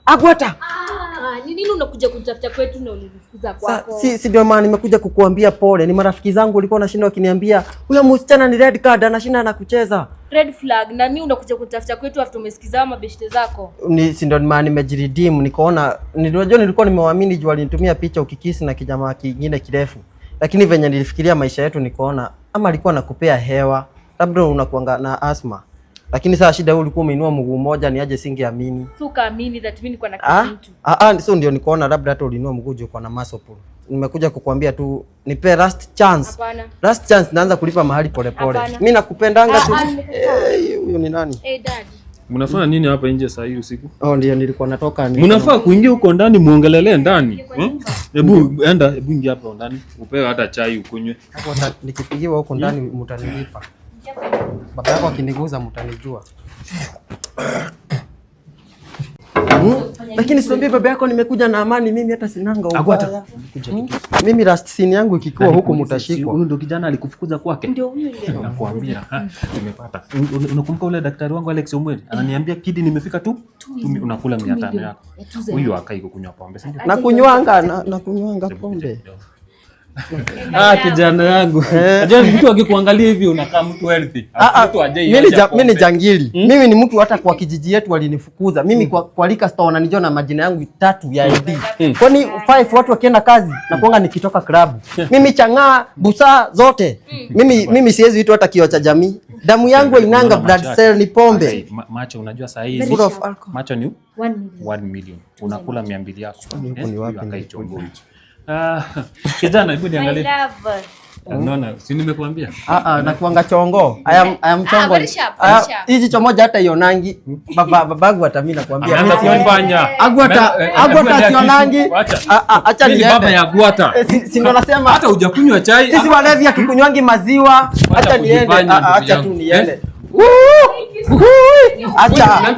Agwata. Ni nini unakuja kutafuta kwetu na ulinifukuza kwako? Si ndio maana nimekuja kukuambia pole. Ni marafiki zangu walikuwa wanashinda wakiniambia huyo msichana ni red card anashinda na kucheza. Red flag na mimi unakuja kutafuta kwetu after umesikiza mabeshte zako. Si ndio maana nimejiredeem nikaona nilikuwa nimewaamini juu alinitumia picha ukikisi na kijamaa kingine kirefu. Lakini venye nilifikiria maisha yetu nikaona ama alikuwa anakupea hewa. Labda unakuanga na asthma. Lakini sasa shida ulikuwa umeinua mguu mmoja ni aje singeamini. Si ukaamini that mimi niko na kitu. So ndio nikaona labda hata ulinua mguu juu kwa na muscle pull. Nimekuja kukuambia tu nipe last chance. Hapana. Last chance naanza kulipa mahali pole pole. Mimi nakupendanga tu. Huyo ni nani? Dad. Mnafanya nini hapa nje saa hii usiku? Ndio nilikuwa natoka Mnafaa kuingia huko ndani muongelelee ndani. Hebu ingia hapo ndani. Upewe hata chai ukunywe. Hapo nikipigiwa huko ndani mtanilipa. Baba yako akiniguza mtanijua. Lakini siambie baba yako nimekuja na amani, mimi hata sinanga ubaya. Mimi last scene yangu ikikuwa huko mtashikwa. Huyu ndio kijana alikufukuza kwake. Ndio huyo ile. Nakwambia, tumepata. Unakumbuka ule daktari wangu Alex Omweli? Ananiambia kidi nimefika tu. Unakula 500 yako. Huyu akai kunywa pombe. Na kunywanga pombe. Kijana yangu. Unajua mtu akikuangalia hivi unakaa mtu healthy. Mtu ajai. Mimi ni jangili. Mimi ni mtu hata kwa kijiji yetu walinifukuza. Mimi kwa lika store wananijua na majina yangu 3 ya ID. Kwani 5 watu wakienda kazi na kuanga nikitoka club. Mimi chang'aa busaa zote. Mimi siwezi vitu hata kioo cha jamii. Damu yangu inanga blood cell ni pombe. Macho unajua saa hizi. Macho ni 1 million. Unakula 200 yako. Ni wapi? Kijana hebu niangalie. Unaona, si nimekuambia? Na kuanga chongo. I am chongo. Hizi chomoja hata ionangi. Babangu hata mimi nakwambia. Anaanza kufanya. Agwata sionangi. Acha ni baba ya Agwata. Si ndo nasema hata hujakunywa chai. Sisi walevi akikunywangi maziwa. Acha niende. Acha tu niende. Acha.